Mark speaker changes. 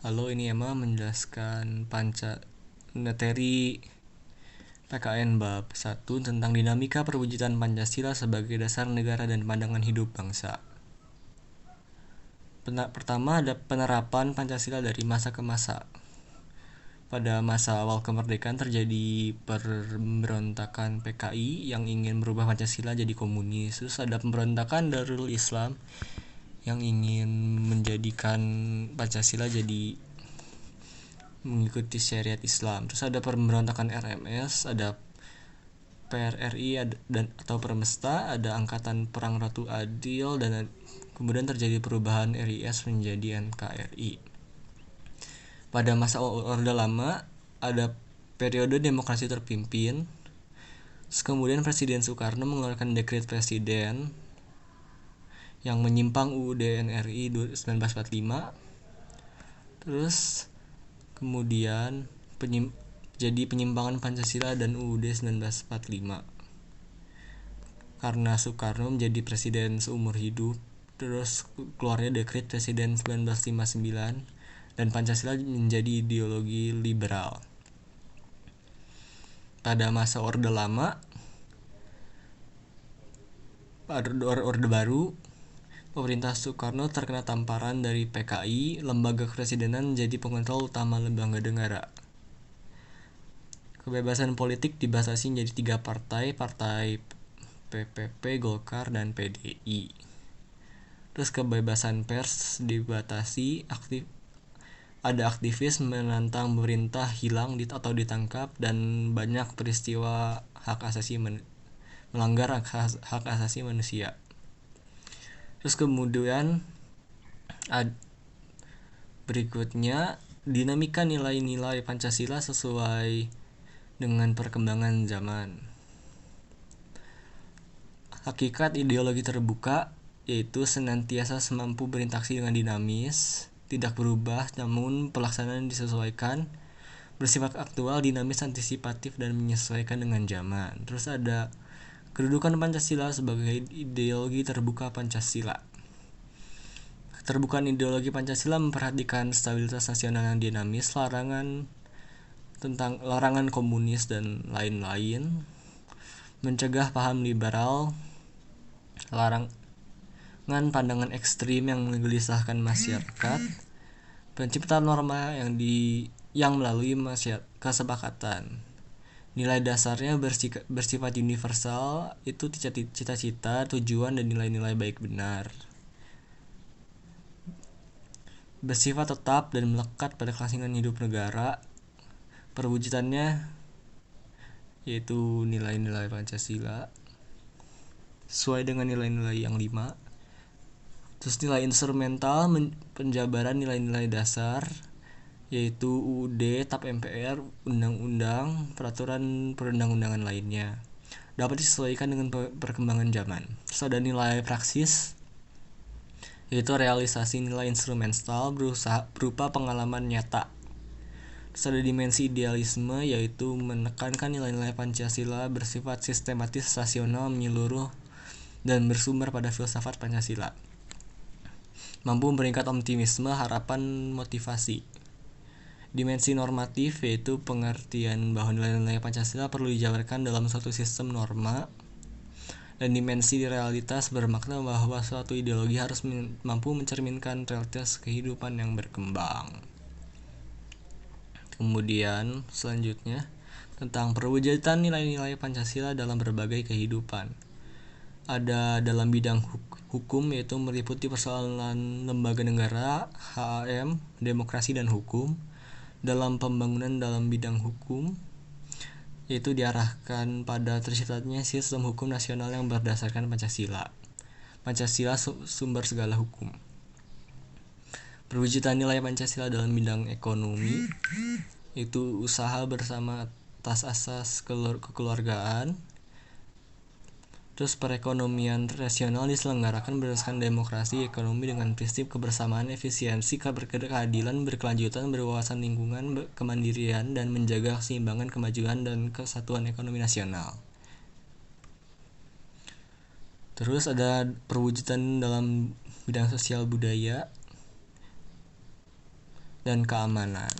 Speaker 1: Halo, ini Emma menjelaskan materi PKN bab 1 tentang dinamika perwujudan Pancasila sebagai dasar negara dan pandangan hidup bangsa. Pertama ada penerapan Pancasila dari masa ke masa. Pada masa awal kemerdekaan terjadi pemberontakan PKI yang ingin merubah Pancasila jadi komunis. Terus ada pemberontakan Darul Islam yang ingin menjadikan Pancasila jadi mengikuti syariat Islam. Terus ada pemberontakan RMS, ada PRRI dan atau Permesta, ada Angkatan Perang Ratu Adil, dan kemudian terjadi perubahan RIS menjadi NKRI. Pada masa Orde Lama ada periode demokrasi terpimpin. Terus kemudian Presiden Soekarno mengeluarkan dekret presiden yang menyimpang UUD NRI 1945. Terus kemudian jadi penyimpangan Pancasila dan UUD 1945 karena Soekarno menjadi presiden seumur hidup. Terus keluarnya dekret presiden 1959 dan Pancasila menjadi ideologi liberal. Pada masa Orde Lama, Orde Baru, pemerintah Soekarno terkena tamparan dari PKI, lembaga kepresidenan menjadi pengontrol utama lembaga negara. Kebebasan politik dibatasi menjadi 3 partai PPP, Golkar, dan PDI. Terus kebebasan pers dibatasi, ada aktivis menantang pemerintah hilang atau ditangkap, dan banyak peristiwa melanggar hak asasi manusia. Terus kemudian berikutnya dinamika nilai-nilai Pancasila sesuai dengan perkembangan zaman. Hakikat ideologi terbuka yaitu senantiasa semampu berinteraksi dengan dinamis, tidak berubah, namun pelaksanaan disesuaikan, bersifat aktual, dinamis, antisipatif, dan menyesuaikan dengan zaman. Terus ada kedudukan Pancasila sebagai ideologi terbuka Pancasila. Keterbukaan ideologi Pancasila memperhatikan stabilitas nasional yang dinamis, larangan komunis dan lain-lain, mencegah paham liberal, larangan pandangan ekstrim yang menggelisahkan masyarakat, penciptaan norma yang melalui kesepakatan. Nilai dasarnya bersifat universal, itu cita-cita, tujuan, dan nilai-nilai baik benar. Bersifat tetap dan melekat pada kelangsungan hidup negara. Perwujudannya yaitu nilai-nilai Pancasila sesuai dengan nilai-nilai yang 5. Terus nilai instrumental penjabaran nilai-nilai dasar yaitu UUD, TAP MPR, undang-undang, peraturan perundang-undangan lainnya, dapat disesuaikan dengan perkembangan zaman. Terus ada nilai praksis yaitu realisasi nilai instrumental berupa pengalaman nyata. Terus ada dimensi idealisme yaitu menekankan nilai-nilai Pancasila bersifat sistematis, rasional, menyeluruh, dan bersumber pada filsafat Pancasila. Mampu memberikan optimisme, harapan, motivasi. Dimensi normatif yaitu pengertian bahwa nilai-nilai Pancasila perlu dijabarkan dalam suatu sistem norma. Dan dimensi realitas bermakna bahwa suatu ideologi harus mampu mencerminkan realitas kehidupan yang berkembang. Kemudian selanjutnya tentang perwujudan nilai-nilai Pancasila dalam berbagai kehidupan. Ada dalam bidang hukum yaitu meliputi persoalan lembaga negara, HAM, demokrasi, dan hukum. Dalam pembangunan dalam bidang hukum yaitu diarahkan pada terciptanya sistem hukum nasional yang berdasarkan Pancasila. Pancasila sumber segala hukum. Perwujudan nilai Pancasila dalam bidang ekonomi itu usaha bersama atas asas kekeluargaan. Terus perekonomian rasional diselenggarakan berdasarkan demokrasi ekonomi dengan prinsip kebersamaan, efisiensi, keadilan, berkelanjutan, berwawasan lingkungan, kemandirian, dan menjaga keseimbangan, kemajuan, dan kesatuan ekonomi nasional. Terus ada perwujudan dalam bidang sosial budaya dan keamanan.